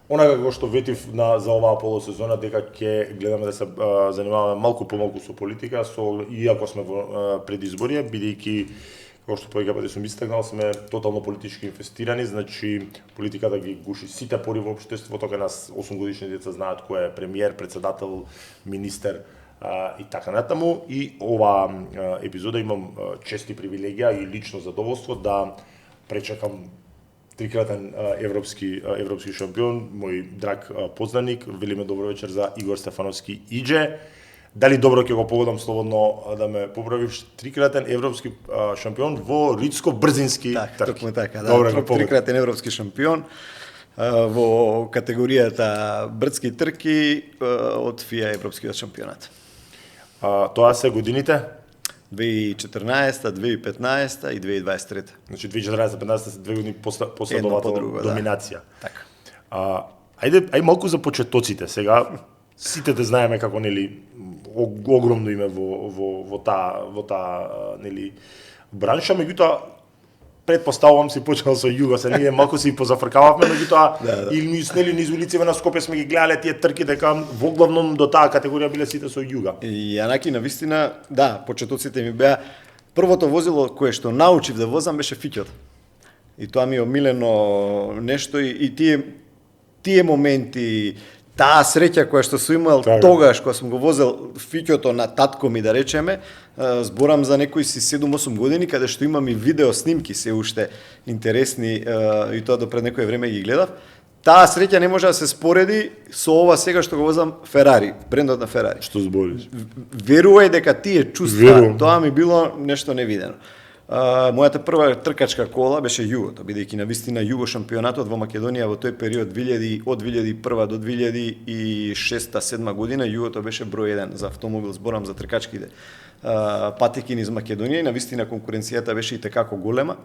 Онага како што ветив за оваа полусезона, дека ќе гледаме да се занимаваме малку помалку со политика, иако сме во предизборија, бидејќи, како што повеќе пати сум истакнал, сме тотално политички инвестирани, значи политиката ги гуши сите пори во општеството, кај нас 8 годишни деца знаат кој е премиер, председател, министер и така натаму. И оваа епизода имам чести привилегија и лично задоволство да пречекам трикратен европски шампион, мој драг познаник, велиме добро вечер за Игор Стефановски Идже. Дали добро ќе го погодам, слободно да ме поправиш, трикратен европски шампион во ридско-брзински трки. Токму така, да. Добро, трикратен европски шампион во категоријата брдски трки од ФИА европскиот шампионат. Тоа се годините? 2014, 2015 и 2023. Значи 2014-2015 се 2 години после оваа доминација. Така. Ајде малку за почетоците. Сега сите да знаеме како нели огромно име во таа нели бранша, меѓутоа предпоставувам си почнал со Југо, се ние малку си позафркававме, меѓутоа или низ улиците на Скопје сме ги гледале тие трки, дека воглавном до таа категорија биле сите со Југа. И јанаки навистина, да, почетоците ми беа првото возило кое што научив да возам беше фиќото. И тоа ми е омилено нешто и тие моменти, таа среќа која што сум имал тогаш кога сум го возел фиќото на татко ми, да речеме, зборам за некои си 7-8 години, каде што имам и видео снимки се уште интересни и тоа до пред некое време ги гледав. Таа среќа не може да се спореди со ова сега што го возам Ферари, брендот на Ферари. Што збориш? Верувај дека тие чувства, тоа ми било нешто невидено. Мојата прва тркачка кола беше Југото, бидејќи навистина Југо шампионатот во Македонија во тој период од 2001 до 2006-2007 година Југото беше број 1 за автомобил, зборам за тркачките патеки низ Македонија и навистина конкуренцијата беше и текако голема.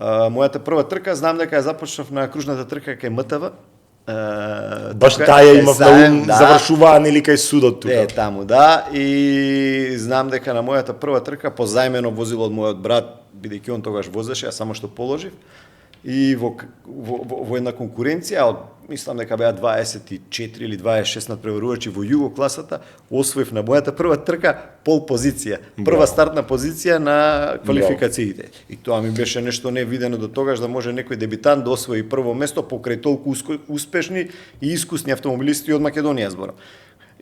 Мојата прва трка, знам дека ја започнав на кружната трка кај МТВ. Баш таа имав на ум, завршуваа нели кај судот тука. Таму, да, и знам дека на мојата прва трка позајмено возило од мојот брат, бидејќи он тогаш возеше, а само што положив. И во една конкуренција, мислам дека беа 24 или 26 надпреварувачи во Југо класата, освоив на мојата прва трка пол позиција, прва стартна позиција на квалификациите. И тоа ми беше нешто невидено до тогаш да може некој дебитант да освои прво место покрај толку успешни и искусни автомобилисти од Македонија, зборам.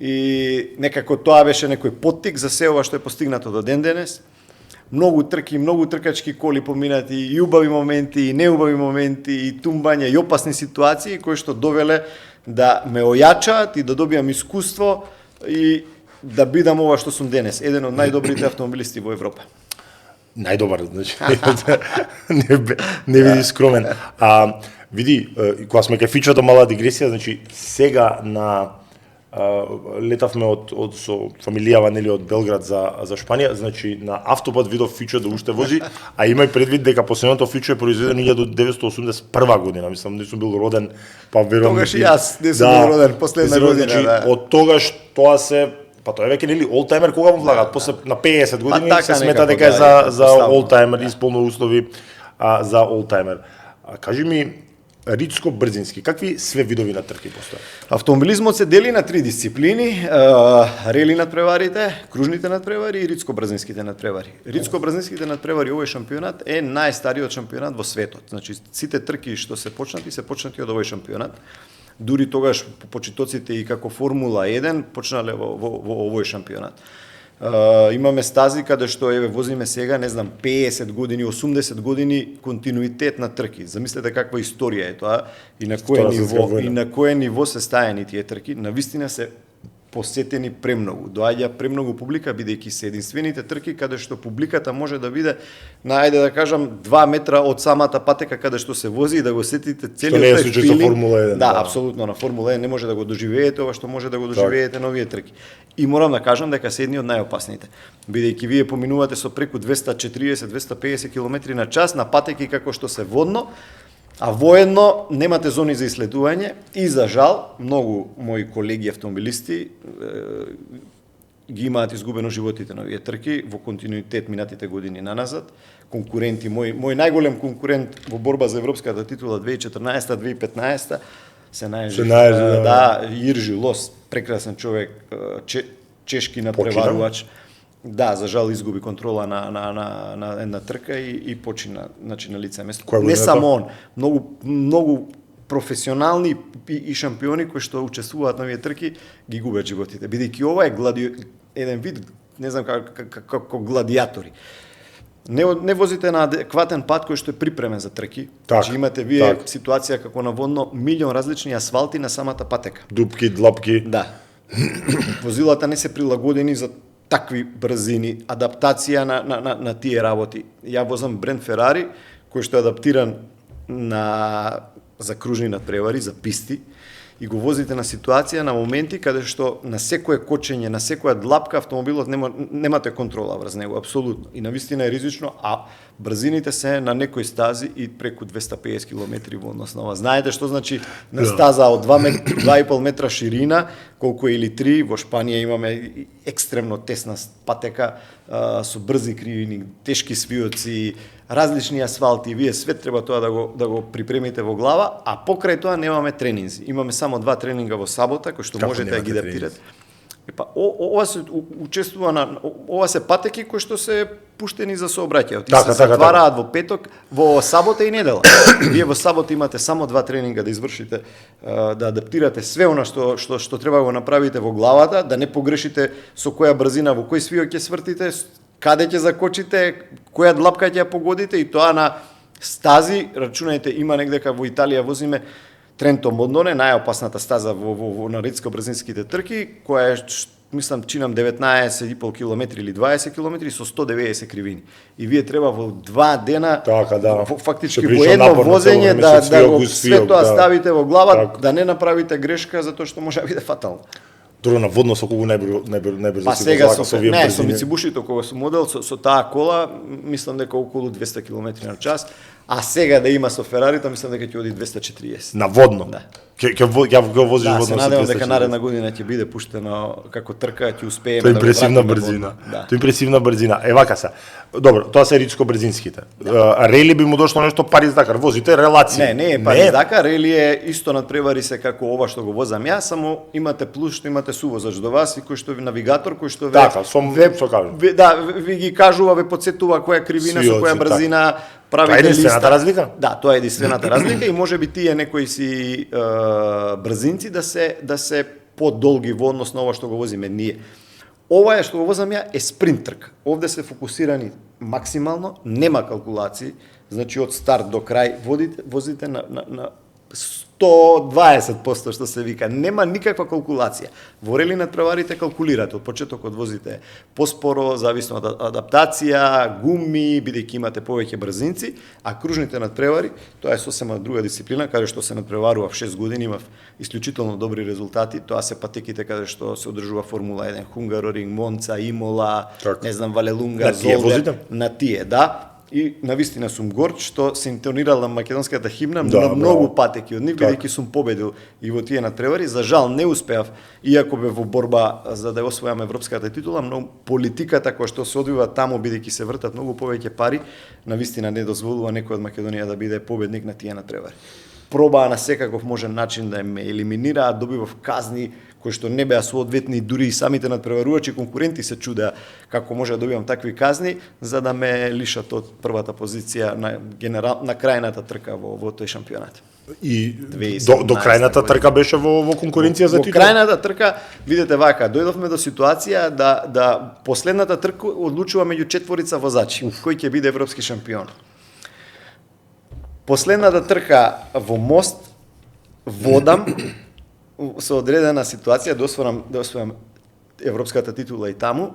И некако тоа беше некој поттик за се ова што е постигнато до ден денес. Многу трки, многу тркачки коли поминати, и убави моменти, и неубави моменти, и тумбања, и опасни ситуации кои што довеле да ме ојачаат и да добијам искуство и да бидам ова што сум денес, еден од најдобрите автомобилисти во Европа. Најдобар, значи. Не биди скромен. Види, кога сме кај фичото, мала дигресија, значи сега летавме со фамилијава нели од Белград за Шпанија, значи на автопат видов фичо да уште вози, а имај предвид дека последното фичо е произведено 1981 година, мислам не сум бил роден, па верувам. Тогаш и јас не сум бил роден последна година, значи, да. Од тогаш тоа се тоа е веќе нели олтајмер кога му влагат, после на 50 години се смета дека е за олтајмер, исполно услови за олтајмер. Кажи ми, ридско-брзински, какви све видови на трки постојат? Автомобилизмот се дели на 3 дисциплини: рели надпреварите, кружните надпревари и ридско-брзинските надпревари. Ридско-брзинските надпревари, овој шампионат е најстариот шампионат во светот. Значи сите трки што се почнати од овој шампионат. Дури тогаш почитоците и како Формула 1 почнале во овој шампионат. Имаме стази каде што возиме сега, не знам, 50 години, 80 години континуитет на трки. Замислете каква историја е тоа и на кое ниво се стајани тие трки. Навистина се посетени премногу. Доаѓа премногу публика, бидејќи се единствените трки каде што публиката може да биде на, ајде да кажам, 2 метра од самата патека каде што се вози и да го сетите целиот тој филинг. Формула 1. Да, апсолутно, на Формула 1 не може да го доживеете ова што може да го доживеете на овие трки. И морам да кажам дека се едни од најопасните, бидејќи вие поминувате со преку 240-250 км на час на патеки како што се водно, а воедно немате зони за иследување и за жал многу мои колеги автомобилисти ги имаат изгубено животите на овие трки во континуитет минатите години наназад. Конкуренти, мој најголем конкурент во борба за европската титула 2014-2015 се најжи. Се најжи, Да, Иржи Лос, прекрасен човек, чешки надпреварувач. Да, за жал изгуби контрола на една трка и почина на лице место. Не само он, многу професионални и шампиони кои што учествуваат на овие трки ги губат животите. Бидејќи ова е еден вид, не знам како гладиатори. Не возите на адекватен пат кој што е припремен за трки. Значи имате вие ситуација како наводно милион различни асфалти на самата патека. Дупки, длапки. Да. Возилата не се прилагодени за такви брзини, адаптација на тие работи. Ја возам бренд Ферари, кој што е адаптиран за кружни надпревари, за писти, и го возите на ситуација, на моменти каде што на секое кочење, на секоја длапка автомобилот немате контрола врз него, апсолутно. И навистина е ризично, а брзините се на некои стази и преку 250 км во однос на ова. Знаете што значи на стаза од 2,5 метра ширина, колку е или 3, во Шпанија имаме екстремно тесна патека со брзи кривини, тешки свиоци, различни асфалти, вие све треба тоа да го припремите во глава, а покрај тоа немаме тренинзи. Имаме само 2 тренинга во сабота кои што можете да ги адаптирате. Ова се учествува ова се патеки кои што се пуштени за сообраќај. Се затвараат во петок, во сабота и недела. Вие во сабота имате само 2 тренинга да извршите, да адаптирате све она што треба да го направите во главата, да не погрешите со која брзина, во кој свиок ќе свртите, каде ќе закочите, која длапка ќе ја погодите, и тоа на стази, рачунајте, има негде во Италија возиме Тренто Модоне, најопасната стаза во редско-брзинските трки, која е, мислам, чинам 19,5 км или 20 км со 190 кривини. И вие треба во 2 дена, фактички во едно возење, да го све тоа ставите во глава, да не направите грешка, затоа што може да биде фатално. Добро, на водно со колку најбрзо па сега со Мицубушито кога сум модел со таа кола, мислам дека околу 200 км на час, а сега да има со Ферарито, мислам дека ќе оди 240. На водно? Да. Ќе возиш водно со 240? Да, се надевам дека наредна година ќе биде пуштено како трка, ќе успееме да го импресивна брзина. Тоа импресивна брзина. Вака се. Добро, тоа се ридско-брзинските. Рели би му дошло нешто Париз-Дакар, возите релација. Не е Париз-Дакар, рели е исто надпревари се како ова што го возам јас, само имате плюс што имате сувозач до вас и кој што ви навигатор, кој што ви ги кажува, ве потсетува која кривина со која брзина правите листа. Тоа е единствената разлика? Да, тоа е единствената разлика и може би тие некои си брзинци да се подолги во однос на ова што го возиме ние. Ова е што го возам ја е спринт трка. Овде се фокусирани максимално, нема калкулации, значи од старт до крај возите на 120% што се вика, нема никаква калкулација. Во рели надпреварите калкулирате, од почетокот возите поспоро, зависно од адаптација, гуми, бидејќи имате повеќе брзинци, а кружните надпревари, тоа е сосема друга дисциплина, каде што се надпреварува 6 години, имав исклучително добри резултати, тоа се патеките каде што се одржува Формула 1, Хунгароring, Монца, Имола, не знам, Валелунга, Золдер, на тие, да. И навистина сум горд што се интонирала македонската химна на многу патеки од нив, бидејќи сум победил и во тие надпревари. За жал не успеав, иако бе во борба за да освојам европската титула, но политиката која што се одвива таму, бидејќи се вртат многу повеќе пари, навистина не дозволува некој од Македонија да биде победник на тие надпревари. Пробаа на секаков можен начин да ме елиминираат, добивав казни кои што не беа соодветни, дури и самите надпреварувачи конкуренти се чудеа како може да добивам такви казни, за да ме лишат од првата позиција на крајната трка во тој шампионат. И до крајната трка беше во конкуренција за титула? Во крајната трка, видете вака, дојдовме до ситуација да последната трка одлучува меѓу 4 возачи, кој ќе биде европски шампион. Последната трка во мост водам со одредена ситуација да освојам европската титула и таму,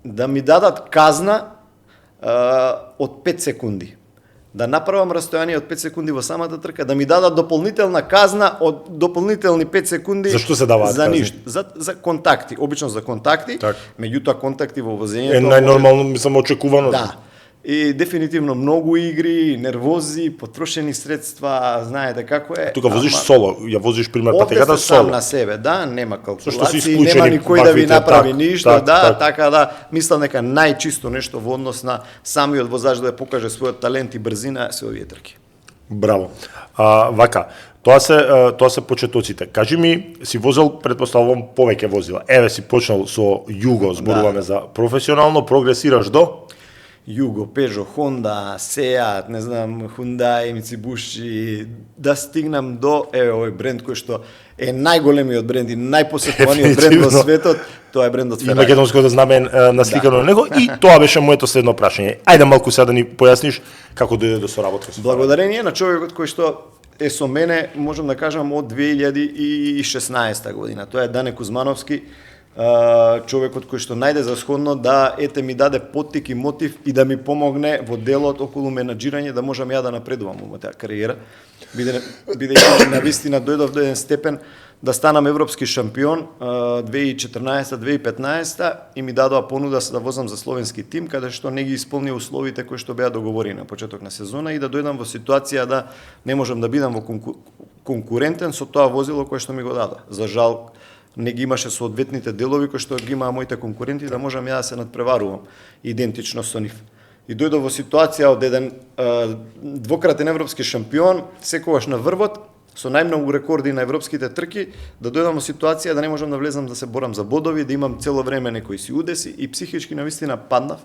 да ми дадат казна од 5 секунди. Да направам растојание од 5 секунди во самата трка, да ми дадат дополнителна казна од дополнителни 5 секунди. Зашто се даваат за ништо? За контакти, обично за контакти, меѓутоа контакти во возењето е најнормално, мислам, очекувано. Да. И дефинитивно многу игри, нервози, потрошени средства, знаете како е. Тука возиш соло, ја возиш пример патеката соло. Сам на себе, да, нема калкулации, нема никој да ви направи ништо, така да, мислам дека најчисто нешто во однос на самиот возач да покаже својот талент и брзина се овие трки. Браво. Вака, Тоа се почетоците. Кажи ми, си возел, претпоставувам, повеќе возила. Еве си почнал со Юго, зборуваме за професионално, прогресираш до Юго, Peugeot, Honda, Seat, не знам, Hyundai, Mitsubishi, да стигнам до овој бренд кој што е најголемиот бренд и најпосетуваниот бренд во светот, тоа е брендот Ferrari. И македонското знаме насликано на него и тоа беше моето следно прашање. Ајде малку сега да ни појасниш како дојде до соработка со благодарение на човекот кој што е со мене, можам да кажам, од 2016 година. Тоа е Дане Кузмановски, човекот кој што најде за сходно да ми даде поттик и мотив и да ми помогне во делот околу менаџирање, да можам ја да напредувам во мојата кариера. Бидејќи навистина дојдов до еден степен да станам европски шампион 2014-2015 и ми дадоа понуда да возам за словенски тим, каде што не ги исполнија условите кои што беа договорени на почеток на сезона и да дојдам во ситуација да не можам да бидам во конкурентен со тоа возило кое што ми го дадоа. За жал, не ги имаше соодветните делови кои што ги имаа моите конкуренти да можам ја да се надпреварувам идентично со нив. И дојдов во ситуација од еден двократен европски шампион, секогаш на врвот, со најмногу рекорди на европските трки, да дојдам во ситуација да не можам да влезам да се борам за бодови, да имам цело време некои си удеси и психички навистина паднав.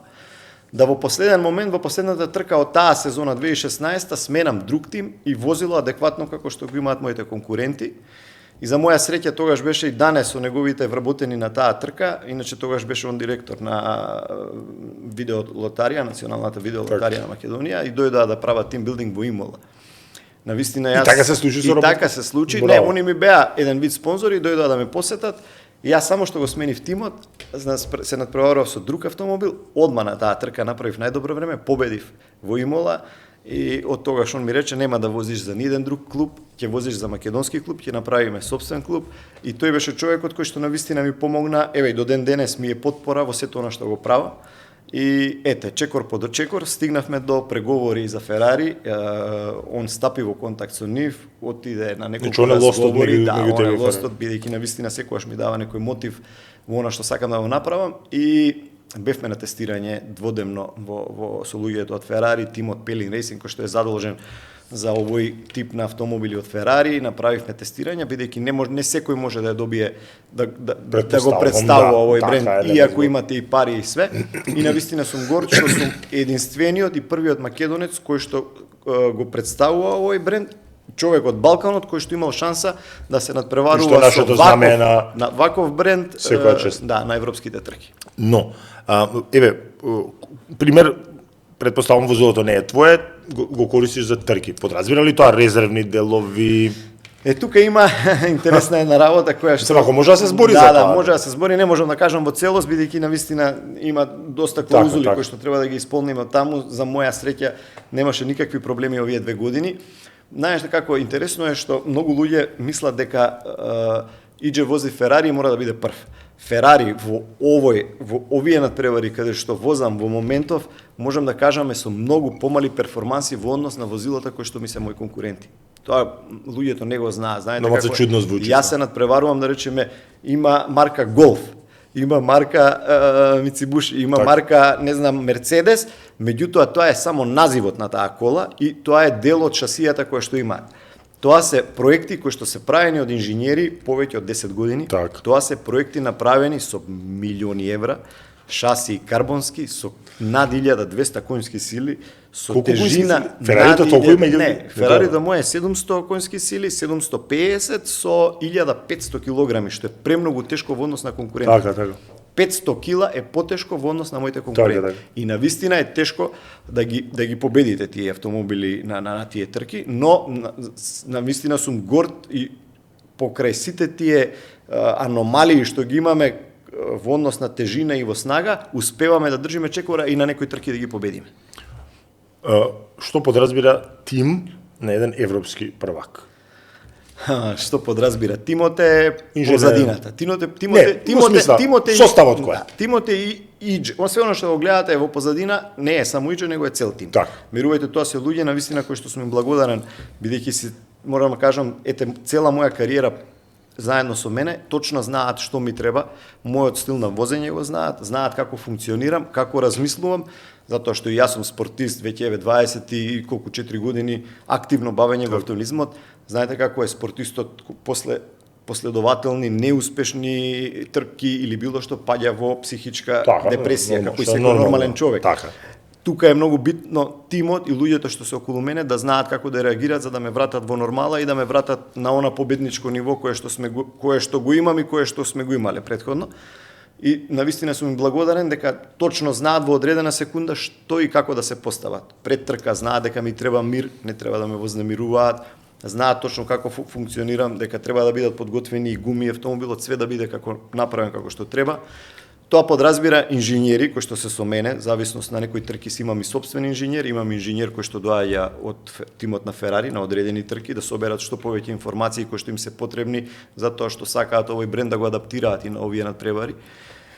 Да во последен момент, во последната трка од таа сезона 2016 сменам друг тим и возило адекватно како што го имаат моите конкуренти. И за моја среќа тогаш беше и Дане со неговите вработени на таа трка, иначе тогаш беше он директор на видеолотарија, националната видеолотарија на Македонија и дојдоа да прават тимбилдинг во Имола. Навистина јас И така се случи со работа. И така се случи. Не, они ми беа еден вид спонзори, дојдоа да ме посетат. И јас само што го сменив тимот, се надпреварував со друг автомобил, одма на таа трка направив најдобро време, победив во Имола. И од тогаш он ми рече нема да возиш за ниеден друг клуб, ќе возиш за македонски клуб, ќе направиме собствен клуб и тој беше човекот кој што навистина ми помогна, еве до ден денес ми е потпора во сето она што го правам. И ете, чекор по чекор стигнавме до преговори за Ферари, он стапи во контакт со нив, отиде на неколку разговори, он е лостот, бидејќи навистина секогаш ми дава некој мотив во она што сакам да го направам и бевме на тестирање дводневно со луѓето од Ферари, тимот Pelin Racing кој што е задолжен за овој тип на автомобили од Ферари, направивме тестирање бидејќи не секој може да ја добие да го представува овој бренд, иако имате и пари и све. И навистина сум горд што сум единствениот и првиот македонец кој што го представува овој бренд, човек од Балканот кој што имал шанса да се надпреварува со ваков бренд на европските трки. Но, еве, пример, претпоставам возилото не е твое, го користиш за трки. Подразбира ли тоа резервни делови? Тука има интересна една работа која што ако може да се збори за тоа. Да, може да се збори, не можам да кажам во целост бидејќи навистина има доста клаузули кои што треба да ги исполниме таму. За моја среќа немаше никакви проблеми овие 2 години. Знаеш како интересно е што многу луѓе мислат дека иđe вози Ферари мора да биде прв. Ферари во овие надпревари каде што возам во моментов, можам да кажаме со многу помали перформанси во однос на возилата кои што ми се мои конкуренти. Тоа луѓето не го знаат. Знаете како чудно звучи. Јас се надпреварувам, да речеме, има марка Golf, има марка Mitsubishi, има марка, не знам, Мерцедес, меѓутоа тоа е само називот на таа кола и тоа е дел од шасијата која што имаат. Тоа се проекти кои што се правени од инженери повеќе од 10 години. Тоа се проекти направени со милиони евра, шаси карбонски со над 1200 конски сили, со тежина. Ферарито толку има? Не, Ферарито мој е 700 конски сили, 750 со 1500 килограми, што е премногу тешко во однос на конкурентите. Така. 500 кила е потешко во однос на моите конкуренти. И навистина е тешко да ги победите тие автомобили на тие трки, но навистина сум горд и покрај сите тие аномалии што ги имаме во однос на тежина и во снага, успеваме да држиме чекора и на некои трки да ги победиме. Што подразбира тим на еден европски првак? Што подразбира? Тимот е позадината. Тимот е составот кој? Тимот е и иđe. Све оно што го гледате во позадина не е само иđe, него е цел тим. Верувајте, тоа се луѓе навистина кои што сум им благодарен, бидејќи си морам да кажам, цела моја кариера заедно со мене, точно знаат што ми треба, мојот стил на возење го знаат како функционирам, како размислувам, затоа што и јас сум спортист, веќе еве 20 и колку 4 години активно бавење во автомобилизмот. Знаете како е спортистот после последователни неуспешни трки или било што паѓа во психичка депресија, како и секој нормален човек. Така. Тука е многу битно тимот и луѓето што се околу мене да знаат како да реагираат за да ме вратат во нормала и да ме вратат на она победничко ниво кое што го имам и кое што сме го имале претходно. И навистина сум им благодарен дека точно знаат во одредена секунда што и како да се постават. Пред трка знаат дека ми треба мир, не треба да ме вознемируваат, знаат точно како функционирам, дека треба да бидат подготвени и гуми, автомобилот, све да биде како направен како што треба. Тоа подразбира инженери кои што се со мене, зависност на некои трки си имам и сопствен инженер, имам инженер кој што доаѓа од тимот на Ферари на одредени трки да соберат што повеќе информации кои што им се потребни затоа што сакаат овој бренд да го адаптираат и на овие надпревари.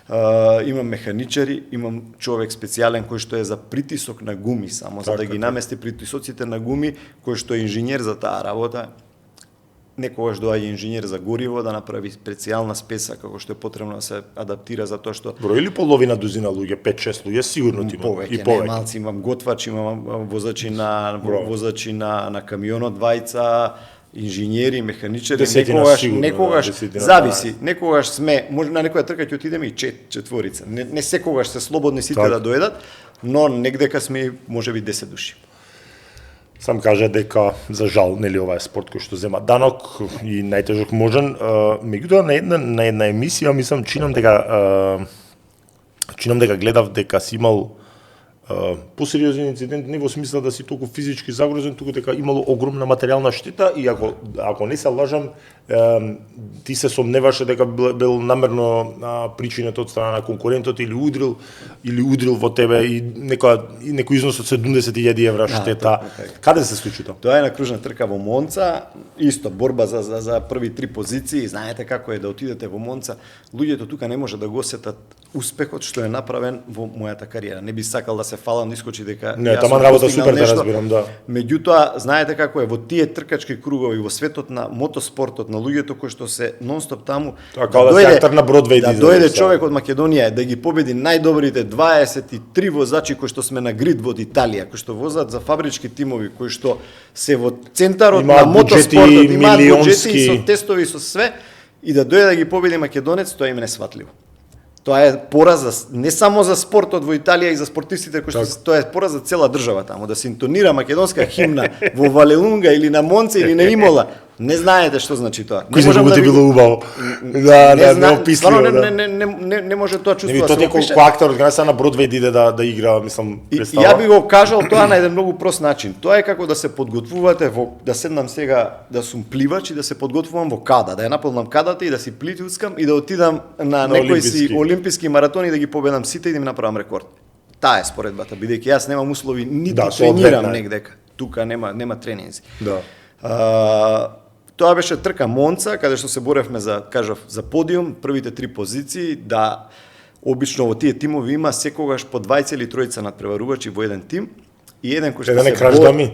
Имам механичари, имам човек специјален кој што е за притисок на гуми само, за да ги намести притисоците на гуми, кој што е инженер за таа работа. Некогаш доаѓа инженер за гориво да направи специјална спеса како што е потребно да се адаптира затоа што број или половина дузина луѓе, 5-6 луѓе сигурно ти имам. И повеќе. Малци имам готвач, имам возачи на камионот, двајца, инженери, механичари, некогаш зависи. Некогаш сме, може на некоја трка ќе отидеме и четворица. Не секогаш се слободни сите да дојдат, но негдека сме можеби 10 души. Сам кажа дека за жал нели ова е спорт кој што зема данок и најтежок можен. Меѓутоа на една емисија мислам чинам дека гледав дека си имал посериозен инцидент, не во смисла да си толку физички загрозен, туку дека имало огромна материјална штета и ако не се лажам, ти се сомневаше дека бил намерно причинет од страна на конкурентот или удрил во тебе и некој износ од 70.000 евра штета. Каде се случи тоа? Тоа е на кружна трка во Монца, исто борба за први 3 позиции. Знаете како е да отидете во Монца, луѓето тука не може да го осетат успехот што е направен во мојата кариера. Не би сакал да се фалам, да искочи дека не, таман работа супер да разбирам, да. Меѓутоа, знаете како е во тие тркачки кругови во светот на мотоспортот, на луѓето кои што се нонстоп таму, да дојде човек од Македонија да ги победи најдобрите 23 возачи кои што сме на грид во Италија, кои што возат за фабрички тимови, кои што се во центарот на мотоспортот, имаат буџети со тестови со све, и да дојде да ги победи македонец, тоа им е несватливо. Тоа е пораз не само за спортот во Италија и за спортистите кои што тоа е пораз за цела држава таму, да се интонира македонска химна во Валелунга или на Монце или на Имола. Не знаете што значи тоа. Кој се да било убаво. Да, неописливо. Не може тоа чувство да се опише. Кој актер од на Бродвеј иде да игра, мислам, представа. Ја би го кажал тоа на еден многу прост начин. Тоа е како да се подготвувате да седнам сега да сум пливач и да се подготвувам во када, да ја наполнам кадата и да си плитускам и да отидам на некој си олимписки маратони да ги победам сите и да им направам рекорд. Таа е споредбата, бидејќи јас немам услови нити тренирам негдека. Тука нема тренинзи. Да. Тоа беше трка Монца, каде што се боревме за подиум, првите 3 позиции, да обично во тие тимови има секогаш по 20 или 3 надпреварувачи во еден тим и еден кој што се бори,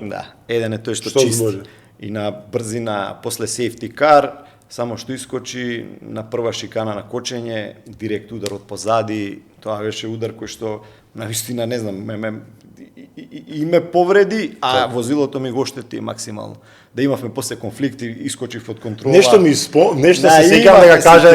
еден е тој што чисти. И на брзина после safety car, само што искочи на прва шикана на кочење, директ удар од позади, тоа беше удар кој што навистина не знам, и ме повреди, а возилото ми го оштети максимално. Да имавме после конфликти, искочив од контрола. Нешто се сеќавам дека каже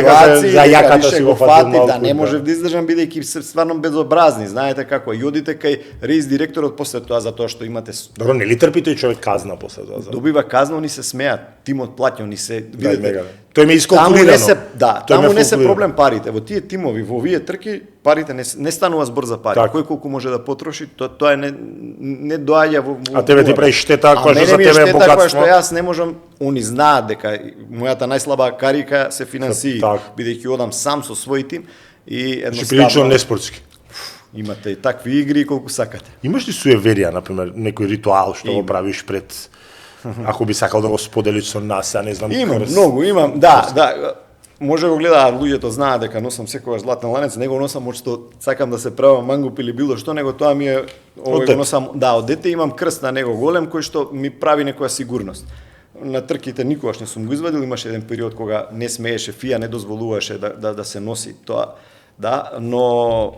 за јаката си го фати малку. Да, не можев да издржам бидејќи се стварно безобразни. Знаете како, и одите кај рейс директорот после тоа затоа што имате. Добро, нели трпи тој човек казна после тоа? Добива казна, они се смеат, тимот плаќа, они се видите. Тој ме искалкулирано. Таму не се проблем парите. Во тие тимови, во овие трки, парите не станува збор за пари. Кој колку може да потроши, тоа не доаѓа во. А тебе ти прави штета која за тебе е богатство. Јас не можам, они знаат дека мојата најслаба карика се финансии, бидејќи одам сам со свој тим и едноставно. Прилично неспортски. Имате и такви игри колку сакате. Имаш ли суеверија, например, некој ритуал што го правиш пред, ако би сакал да го споделиш со нас, а не знам. Имам, да. Може го гледа, луѓето знаат дека носам секогаш златен ланец, не го носам од што сакам да се правам мангуп или било што, него тоа ми е го носам, од дете имам крст на него голем кој што ми прави некоја сигурност. на трките никогаш не сум го извадил, имаше еден период кога не смееше, ФИА не дозволуваше да се носи тоа, да, но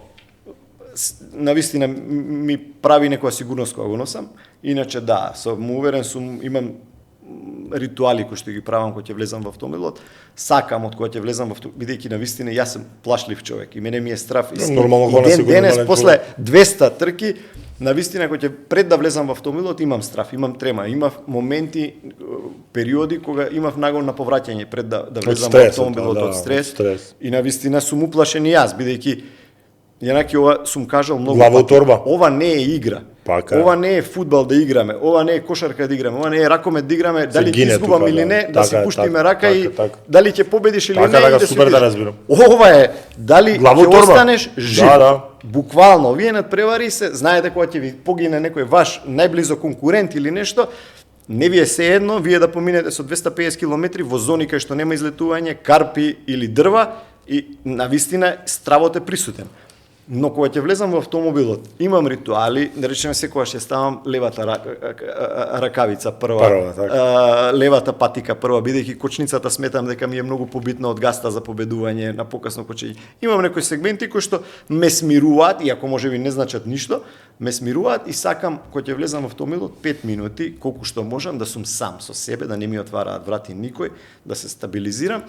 навистина ми прави некоја сигурност кога го носам. Иначе да, сум уверен имам ритуали кои што ги правам кога ќе влезам во автомобилот, сакам од кога ќе влезам бидејќи навистина јас сум плашлив човек и мене ми е страв. И денес после 200 трки, навистина кога ќе пред да влезам во автомобилот имам страв, имам трема, имав моменти, периоди кога имав нагон на повраќање пред да влезам во автомобилот од стрес. И навистина сум уплашен и јас бидејќи јанаки ова сум кажал многу пати. Ова не е игра. Ова не е фудбал да играме, ова не е кошарка да играме, ова не е ракомет да играме, дали ти изгубам или не, да си пуштиме рака и дали ќе победиш или не, и да супер да разбирам. Ова е дали ќе останеш жив. Буквално, овие надпревари се, знаете кога ќе ви погине некој ваш најблизо конкурент или нешто, не ви е сеедно вие да поминете со 250 км во зони кај што нема излетување, карпи или дрва и навистина стравот е присутен. Но кога ќе влезам во автомобилот, имам ритуали, да речеме секогаш ќе ставам левата ракавица прва, левата патика прва, бидејќи кочницата сметам дека ми е многу побитна од гаста за победување на покасно кочење. Имам некои сегменти кои што ме смируваат, иако можеби не значат ништо, ме смируваат и сакам кога ќе влезам во автомобилот 5 минути, колку што можам да сум сам со себе, да не ми отвараат врати никој, да се стабилизирам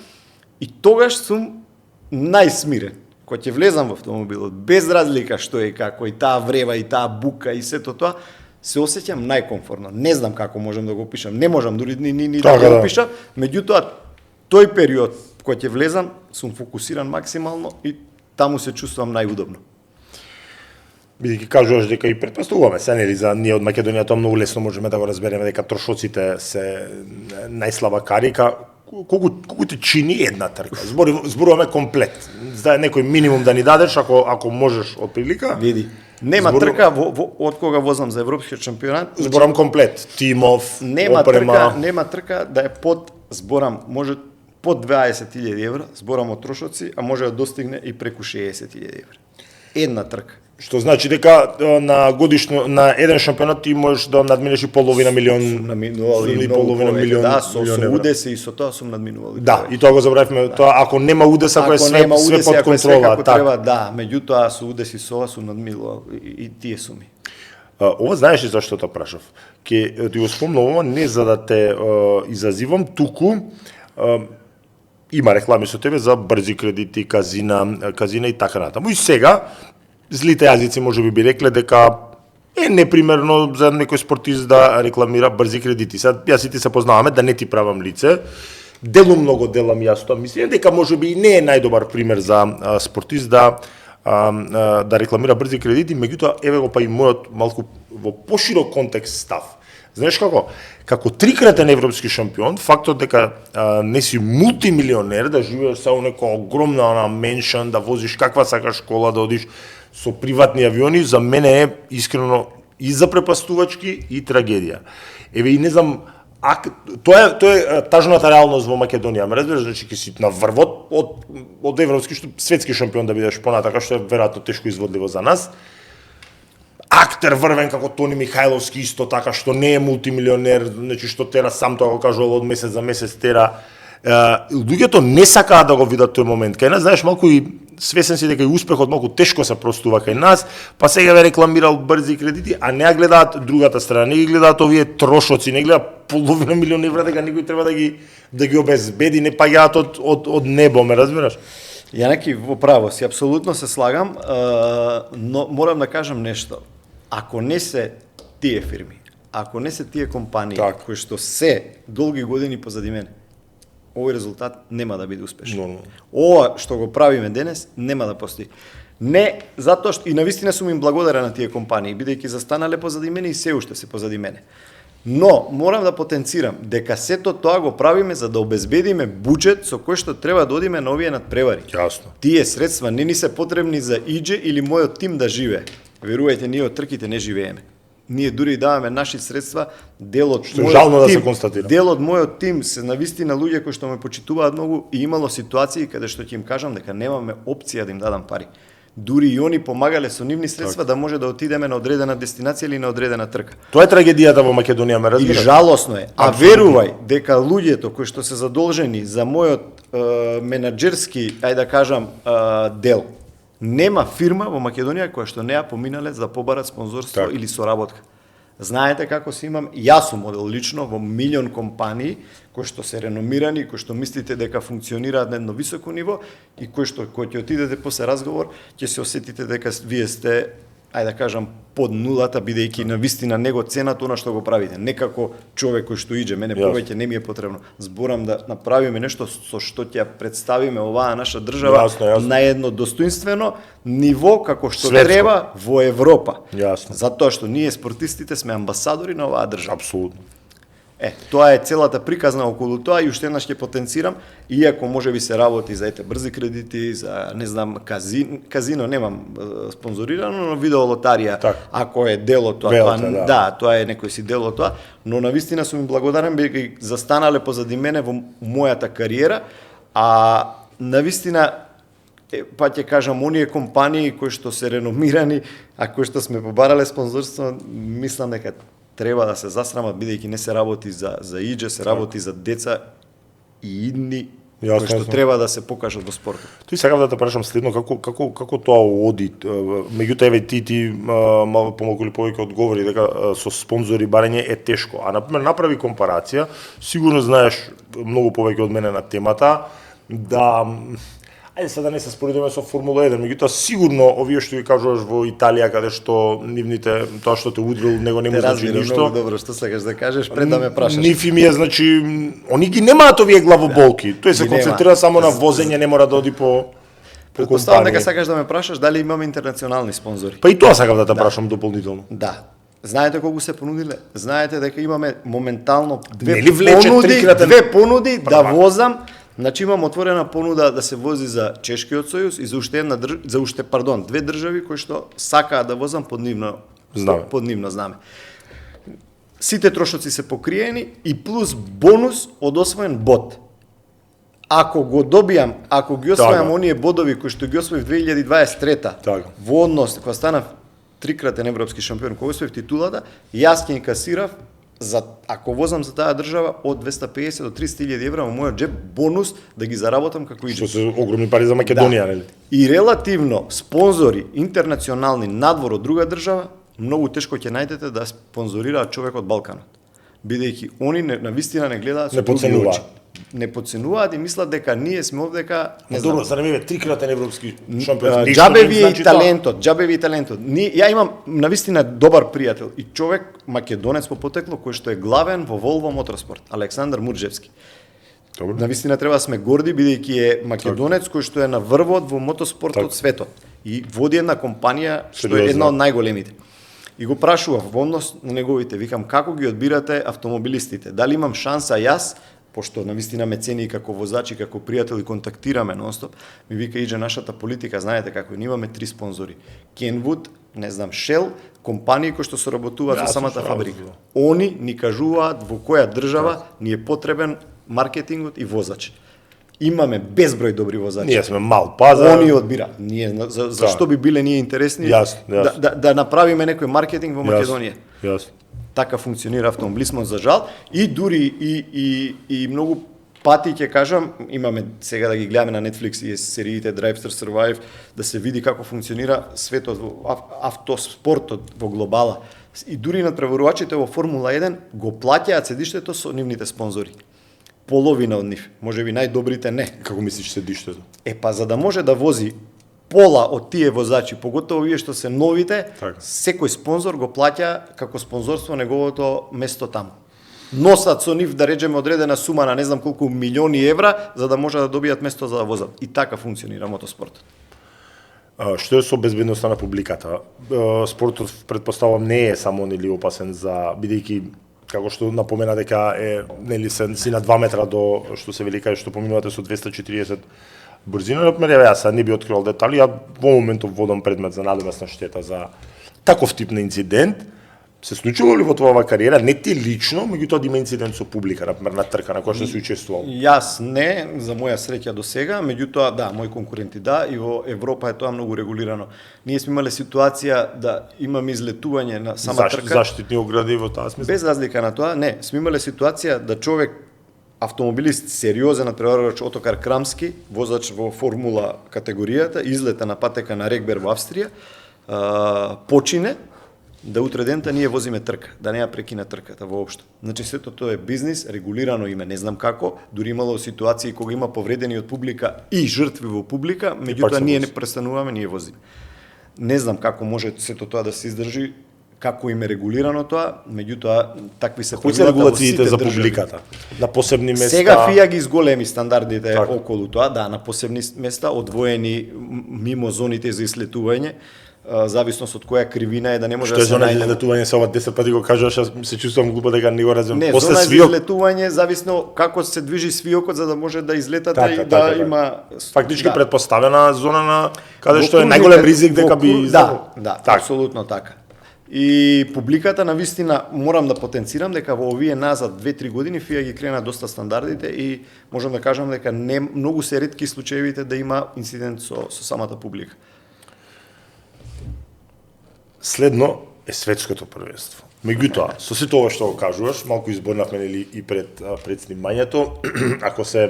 и тогаш сум најсмирен. Кога ќе влезам во автомобилот, без разлика што е како, и таа врева, и таа бука, и сето тоа, се осеќам најкомфортно. Не знам како можам да го опишам, не можам дури ни да го опишам, меѓутоа, тој период кога ќе влезам, сум фокусиран максимално и таму се чувствувам најудобно. Бидејќи кажуваш дека и претпоставуваме се, нели, за ние од Македонија тоа многу лесно можеме да го разбереме дека трошоците се најслаба карика. Колку ти чини една трка? Зборуваме комплет. За некој минимум да ни дадеш ако можеш од прилика. Види. Нема трка од кога возам за европскиот шампионат. Зборам комплет, тимов, опрема. Нема трка да е под, зборам, може под 20.000 евра, зборам од трошоци, а може да достигне и преку 60.000 евра. Една трка. Што значи дека на годишно на еден шампионат ти можеш да надминеш и половина милион, или половина милион. Да, со удеси и со тоа сум надминувал. Да, и тоа го забравивме, тоа ако нема удес, ако е све под контрола, така. Треба, да, меѓутоа со удеси со сум надминувал и тие суми. Ова знаеш ли зашто те прашав? Ке ти го спомнам ова не за да те изазивам, туку има реклами со тебе за брзи кредити, казина и така натаму. И сега злите јазици може би рекле дека е непримерно за некој спортист да рекламира брзи кредити. Сега јас и ти се познаваме, да не ти правам лице. Много делам јас тоа. Мислам дека може би и не е најдобар пример за спортист да рекламира брзи кредити, меѓутоа еве го па и мојот малку во поширок контекст став. Знаеш како? Како трикратен европски шампион, фактот дека не си мултимилионер, да живееш со некоја огромна меншен, да возиш каква сакаш школа, да одиш со приватни авиони, за мене е искрено и запрепастувачки и трагедија. Еве и не знам, тоа е тажната реалност во Македонија. Ме разбираш, значи ќе си на врвот од европски, светски шампион да бидеш понатака, што е веројатно тешко изводливо за нас. Актер врвен како Тони Михајловски исто така, што не е мултимилионер, значи што тера сам тоа го кажувал од месец за месец тера. Луѓето не сакаат да го видат тој момент. Кај нас, знаеш, малку и свесен си дека и успехот малку тешко се простува кај нас, па сега ве рекламирал брзи кредити, а не гледаат другата страна, не ги гледаат овие трошоци, не гледаат половина милион евра дека никој треба да ги обезбеди, не паѓаат од небо, ме разбираш? Јанаки, во право си, апсолутно се слагам, но морам да кажам нешто. Ако не се тие фирми, ако не се тие компании кои што се долги години позади мене, овој резултат нема да биде успешен. Ова што го правиме денес нема да постои. Не затоа што и навистина сум им благодарен на тие компании, бидејќи застанале позади мене и се уште се позади мене. Но морам да потенцирам дека сето тоа го правиме за да обезбедиме буџет со кој што треба да одиме на овие надпревари. Јасно. Тие средства не ни се потребни за Иџе или мојот тим да живее. Верувајте, ние од трките не живееме. Ние дури даваме наши средства, дел од мојот тим се навистина луѓе кои што ме почитуваат многу и имало ситуации каде што ќе им кажам дека немаме опција да им дадам пари. Дури и они помагале со нивни средства да може да отидеме на одредена дестинација или на одредена трка. Тоа е трагедијата во Македонија, ме И разбираш? жалосно е. А Апсолутно. верувај дека луѓето кои што се задолжени за мојот менаџерски, ајде да кажам, дел, нема фирма во Македонија која што не ја поминале за да побарат спонзорство Так. или соработка. Знаете како се имам, јас сум одел лично во милион компании кои што се реномирани, кои што мислите дека функционираат на едно високо ниво и кои што кој ќе отидете после разговор, ќе се осетите дека вие сте, ајде да кажам, под нулата, бидејќи на вистина него цената она што го правите. Не како човек кој што иđе, мене повеќе не ми е потребно. Зборам да направиме нешто со што ќе ја представиме оваа наша држава Јасно. на едно достоинствено ниво како што Светско. треба во Европа. Јасно. Затоа што ние спортистите сме амбасадори на оваа држава. Апсолутно. Тоа е целата приказна околу тоа и уште еднаш ќе потенцирам, иако можеби се работи за брзи кредити, за не знам казино немам спонзорирано, но видеолотарија, Так. ако е дел од тоа, да. тоа е некој си дел од тоа, но навистина сум им благодарен бидејќи застанале позади мене во мојата кариера, а навистина па ќе кажам, оние компании кои што се реномирани, а кои што сме побарале спонзорство, мислам дека треба да се засрамат, бидејќи не се работи за иđе, се работи за деца и идни кои што треба да се покажат во спортот. Тој сакав да те прашам следно, како тоа оди, меѓутоа еве ти малку помалку или повеќе одговори дека со спонзори барање е тешко. А например направи компарација, сигурно знаеш многу повеќе од мене на темата, да ајде сега да не се споредиме со Формула 1, меѓутоа сигурно овие што ви кажуваш во Италија каде што нивните тоа што те удрил него не му значи ништо. Многу добро што сакаш да кажеш пред да ме прашаш. Нифи ми е, значи, они ги немаат овие главоболки. Тој се концентрира само на возење, не мора да оди по Предпоставам дека сакаш да ме прашаш дали имаме интернационални спонзори. Па и тоа сакав да те прашам дополнително. Да. Знаете колку се понудиле? Знаете дека имаме моментално две понуди да возам. Значи имам отворена понуда да се вози за Чешкиот сојуз и за уште две држави кои што сакаат да возам под нивно знаме. Сите трошоци се покриени и плюс бонус од освоен бод. Ако го добијам, ако ги освојам оние бодови кои што ги освоив 2023 во однос кога станав трикратен европски шампион, кога освоив титулата, јас ќе инкасирав ако возам за таа држава од 250 до 300.000 евра во мојот джеб бонус да ги заработам како иđе. Што се огромни пари за Македонија, нели? И релативно спонзори интернационални надвор од друга држава многу тешко ќе најдете да спонзорираат човек од Балканот. Бидејќи они навистина не гледаат со други очи. Не подценуваат и мислат дека ние сме овдека, не знам. Добро, за ниве трикратен европски шампион. Џабеви и талентот, Ја имам навистина добар пријател и човек македонец по потекло кој што е главен во Volvo Motorsport, Александар Мурџевски. Добро. Навистина треба да сме горди бидејќи е македонец кој што е на врвот во мотоспортот светот и води една компанија што е една од најголемите. И го прашував во однос на неговите, викам како ги одбирате автомобилистите? Дали имам шанса јас, пошто навистина ме цени како возач и како пријател и контактираме нонстоп, ми вика иđе нашата политика, знаете како, ние имаме 3 спонзори. Kenwood, не знам, Shell, компании кои што соработуваат со самата фабрика. Они ни кажуваат во која држава ни е потребен маркетингот и возач. Имаме безброј добри возачи. Ние сме мал пазар. Они одбираат. Ние зашто би биле ние интересни да направиме некој маркетинг во Македонија. Јасно. Така функционира автомобилизмот за жал и дури и многу пати ќе кажам, имаме сега да ги гледаме на Netflix и сериите Drive to Survive, да се види како функционира светот во автоспортот во глобала. И дури надпреварувачите во Формула 1 го плаќаат седиштето со нивните спонзори. Половина од нив, можеби најдобрите не. Како мислиш седиштето? Па за да може да вози пола од тие возачи, поготово вие што се новите, секој спонзор го плаќа како спонзорство неговото место таму. Носат со нив да речеме одредена сума на не знам колку милиони евра за да може да добијат место за да возат. И така функционира мотоспортот. Што е со безбедноста на публиката? Спортот предпоставам не е само нели опасен за бидејќи како што напомена дека е нели си на 2 метра до што се вели кај што поминувате со 240 брзина, например, јас не би открил детали, ја во моментов водам предмет за надомесна штета за таков тип на инцидент. Се случило ли во твоја кариера, не ти лично, меѓутоа да има инцидент со публика, например на трка на која што си учествувал? Јас не, за моја среќа до сега, меѓутоа да, мои конкуренти да, и во Европа е тоа многу регулирано. Ние сме имале ситуација да имаме излетување на сама трка. Заштитни огради во таа смисла? Без разлика на тоа, не, сме имале ситуација да човек автомобилист сериозен натпреварувач Отокар Крамски, возач во формула категоријата, излета на патека на Регбер во Австрија, почине да утре дента ние возиме трка, да не ја прекина трката воопшто. Значи сето тоа е бизнис, регулирано име, не знам како, дури имало ситуации кога има повредени од публика и жртви во публика, меѓутоа ние не престануваме, ние возиме. Не знам како може сето тоа да се издржи, како им е регулирано тоа, меѓутоа такви се Кои се регулациите за публиката? На посебни места? Сега ФИА ги изголеми стандардите околу тоа, да, на посебни места, одвоени мимо зоните за ислетување, зависност од која кривина е да не може да се најде. Што е зона за излетување, се ова 10 пати го кажуваш, се чувствувам глупо дека не го разбирам. Не, После зона свиок... за излетување зависно како се движи свиокот за да може да излетате и да има фактички предпоставена зона на каде што е најголем ризик дека би Да, апсолутно така. И публиката навистина морам да потенцирам дека во овие назад 2-3 години ФИА ги крена доста стандардите и можам да кажам дека не многу се ретки случаевите да има инцидент со самата публика. Следно е светското првенство. Меѓутоа, со сето ова што го кажуваш, малку изборнавме нели и пред снимањето, ако се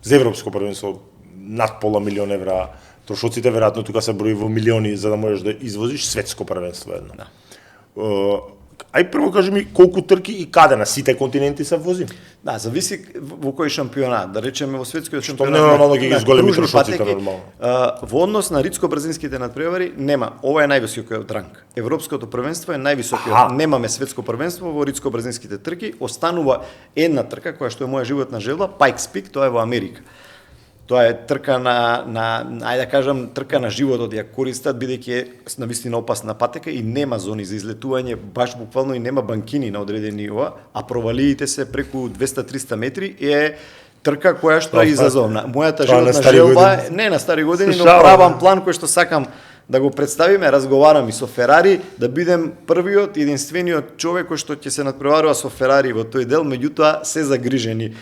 за европско првенство над пола милион евра трошоците, веројатно тука се брои во милиони за да можеш да извозиш светско првенство едно. Да. Ај прво кажи ми колку трки и каде на сите континенти се вози? Да, зависи во кој шампионат. Да речеме во светскиот шампионат. Што нормално ги изголеми трошоците нормално. Во однос на ридско-брзинските надпревари нема. Ова е највисокиот ранг. Европското првенство е највисокиот. Немаме светско првенство во ридско-брзинските трки. Останува една трка која што е моја животна желба, Pikes Peak, тоа е во Америка. Тоа е трка на ајде да кажам, трка на животот ја користат бидејќи е навистина опасна патека и нема зони за излетување, баш буквално и нема банкини на одредени нива, а провалиите се преку 200-300 метри и е трка која што е изазовна. Мојата животна желба е не на стари години, но правам план кој што сакам да го представиме, разговарам и со Ферари, да бидем првиот, единствениот човек кој што ќе се надпреварува со Ферари во тој дел, меѓутоа се загрижени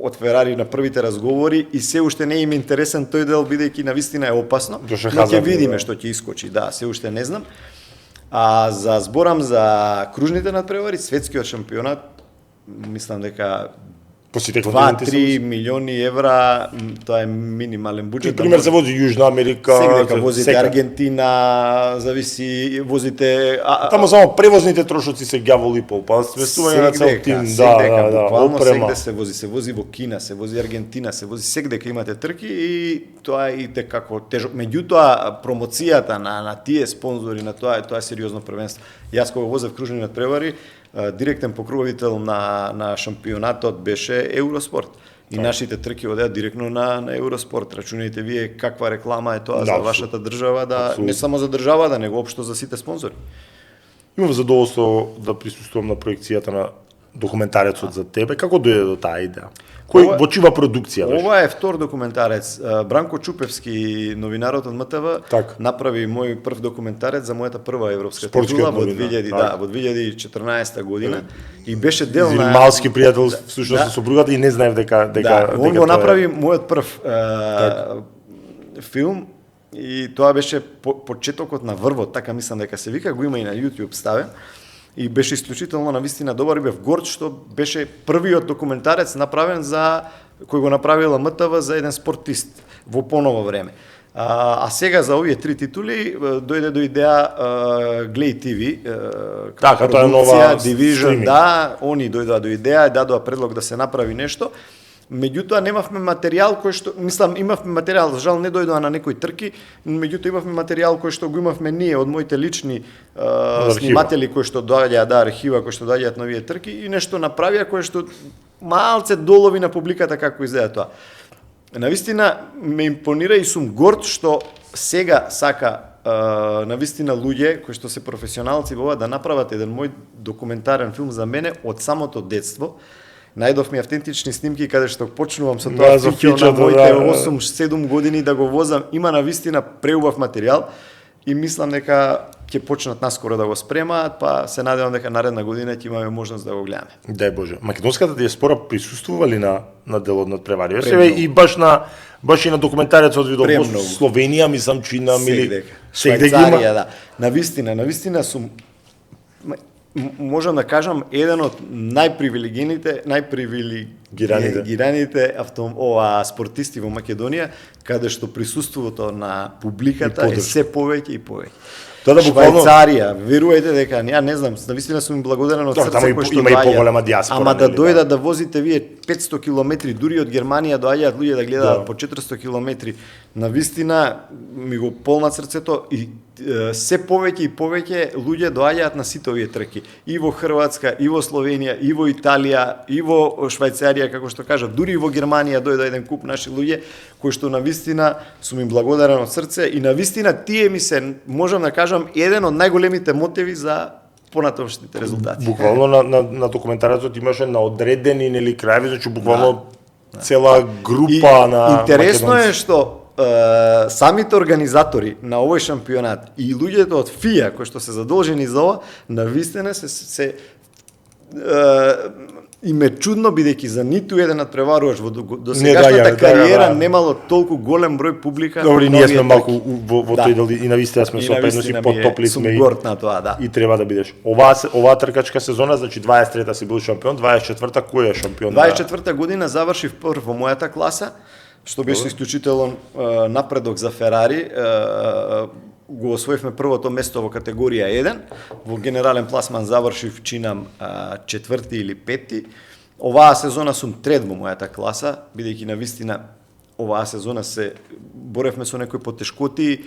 од Ферари на првите разговори и се уште не им интересен тој дел бидејќи навистина е опасно. Но ќе видиме што ќе искочи, да, се уште не знам. А за зборам за кружните надпревари, светскиот шампионат, мислам дека 2-3 милиони евра, тоа е минимален буџет. Пример се вози Јужна Америка, сега возите Аргентина, зависи возите Тамо само превозните трошоци се ѓавол и пол, па свестување на цел тим, буквално сегде се вози во Кина, се вози Аргентина, се вози сегде кај имате трки и тоа е и како тежок. Меѓутоа промоцијата на тие спонзори на тоа е сериозно првенство. Јас кога возев кружни надпревари, директен покровител на шампионатот беше Евроспорт. И нашите трки одеа директно на Евроспорт. Рачунајте вие каква реклама е тоа за вашата држава, не само за државата, него општо за сите спонзори. Имам задоволство да присуствувам на проекцијата на документарецот за тебе. Како дојде до таа идеја? Во чива продукција беше? Ова е втор документарец. Бранко Чупевски, новинарот од МТВ, направи мој прв документарец за мојата прва европска титула во 2014 година и беше дел на малски пријател всушност со сопругата и не знаев дека он го направи мојот прв филм и тоа беше почетокот на врвот, така мислам дека се вика, го има и на YouTube ставен. И беше исклучително навистина добар и бев горд што беше првиот документарец направен кој го направила МТВ за еден спортист во поново време. А сега за овие три титули дојде до идеја Глеј ТV, така тоа е нова Division, да, они дојдоа до идеја, дадоа предлог да се направи нешто. Меѓутоа немавме материјал кој што, мислам, имавме материјал, жал не дојдоа на некои трки, меѓутоа имавме материјал кој што го имавме ние од моите лични сниматели кои што доаѓаат, архива кои што доаѓаат на овие трки и нешто направија кој што малце долови на публиката како изгледа тоа. Навистина ме импонира и сум горд што сега сака навистина луѓе кои што се професионалци во ова да направат еден мој документарен филм за мене од самото детство. Најдов ми автентични снимки каде што почнувам со тоа фичо на моите 8-7 години да го возам. Има навистина преубав материјал и мислам дека ќе почнат наскоро да го спремаат, па се надевам дека наредна година ќе имаме можност да го гледаме. Дај Боже. Македонската диаспора присуствува ли на делот на превариве? Себе и баш и на документарецот видов во Словенија, мислам, Чина, мили Швајцарија, да. Навистина сум можам да кажам еден од најпривилегираните спортисти во Македонија, каде што присуството на публиката е се повеќе и повеќе. Швајцарија, верувајте дека ја не знам, навистина сум им благодарен од срце кој што има и поголема диаспора. Ама да дојдат да возите вие 500 километри, дури од Германија доаѓаат луѓе да гледаат по 400 километри. Навистина ми го полнат срцето и се повеќе и повеќе луѓе доаѓаат на сите овие трки. И во Хрватска, и во Словенија, и во Италија, и во Швајцарија, како што кажав, дури и во Германија дојде еден куп наши луѓе кои што навистина сум им благодарен од срце и навистина тие ми се, можам да кажам, еден од најголемите мотиви за понатамошните резултати. Буквално на документарецот имаше на одредени нели крајеви, значи буквално цела група на интересно е што самите организатори на овој шампионат и луѓето од ФИА кои што се задолжени за ова, навистина се им е чудно бидејќи за ниту еден надпреварувач во досегашната кариера немало толку голем број публика. Добро, ние сме малку во тој дел и навистина сме со предност и потопли сме на тоа, да. И треба да бидеш. Оваа тркачка сезона, значи 23-та си бил шампион, 24-та кој е шампион? 24-та година завршив прв во мојата класа, што беше исклучителен напредок за Ферари. Го освоивме првото место во категорија 1, во генерален пласман завршив чинам 4-ти или 5-ти. Оваа сезона сум трет во мојата класа, бидејќи навистина оваа сезона се боревме со некои потешкоти,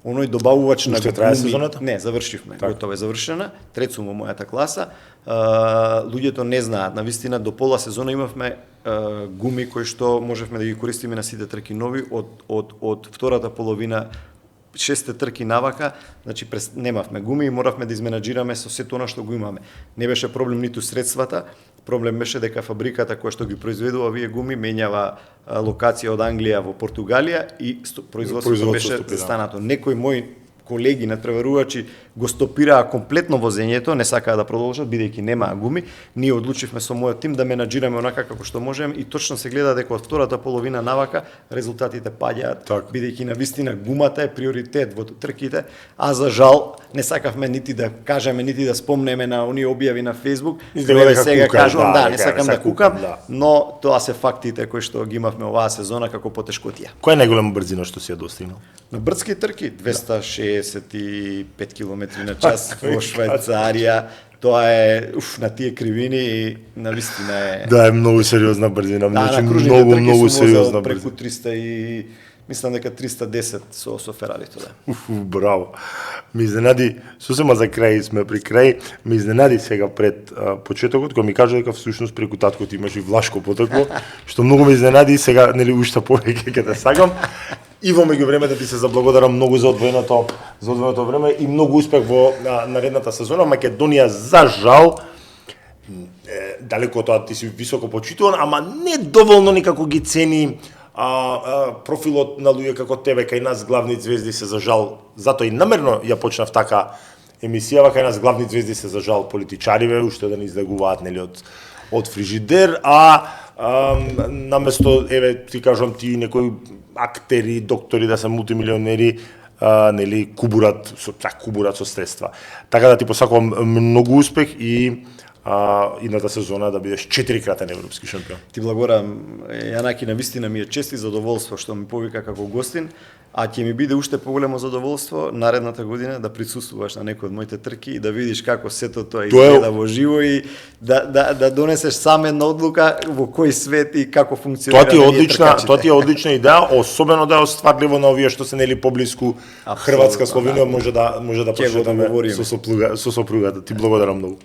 оној добавувач на трае сезоната? Не, завршивме, готова е завршена, трет сум во мојата класа. Луѓето не знаат, навистина до пола сезона имавме гуми кои што можевме да ги користиме на сите трки нови од втората половина 6 трки навака, значи немавме гуми и моравме да изменаџираме со сето она што го имаме. Не беше проблем ниту средствата, проблем беше дека фабриката која што ги произведува овие гуми менјава локација од Англија во Португалија и производството беше застанато. Некои мои колеги надпреварувачи го стопираа комплетно возењето, не сакаа да продолжат бидејќи немаа гуми. Ние одлучивме со мојот тим да менаџираме онака како што можеме и точно се гледа дека од втората половина навака резултатите паѓаат, бидејќи навистина гумата е приоритет во трките, а за жал не сакавме нити да кажеме нити да спомнеме на оние објави на Facebook. Сега кажувам не сакам да кукам, но тоа се фактите кои што ги имавме оваа сезона како потешкотија. Која е најголема брзина што си ја достигнал? На брзки трки 265 км на час во Швајцарија. Тоа е на тие кривини и навистина е. Да, е многу сериозна брзина, многу сериозна преку 300 и мислам дека 310 со Ферарито, да. Браво. Ме изненади, сосема за крај сме при крај, ме изненади сега пред почетокот, кога ми кажа дека всушност преку таткот имаш и влашко потекло, што многу ме изненади, сега нели уште повеќе ќе те сакам. И во меѓувреме да ти се заблагодарам многу за одвоеното време и многу успех во наредната сезона. Македонија за жал далеко од тоа ти си високо почитуван, ама не доволно никако ги цени профилот на луѓе како тебе, кај нас главни звезди се за жал, затоа и намерно ја почнав така емисијава, кај нас главни звезди се за жал политичариве, уште да не излегуваат нели од фрижидер, наместо еве ти кажам ти некои актери, доктори да се мултимилионери, нели кубурат со средства. Така да ти посакувам многу успех и идната сезона да бидеш 4-кратен европски шампион. Ти благодарам, Јанаки, навистина ми е чест и задоволство што ми повика како гостин, а ќе ми биде уште поголемо задоволство наредната година да присуствуваш на некој од моите трки и да видиш како сето тоа изгледа во живо и да донесеш сам една одлука во кој свет и како функционира. Тоа ти е одлична идеја, особено да е остварливо на овие што се нели поблиску Хрватска, Словенија, може да почнеме со сопругата. Ти благодарам многу.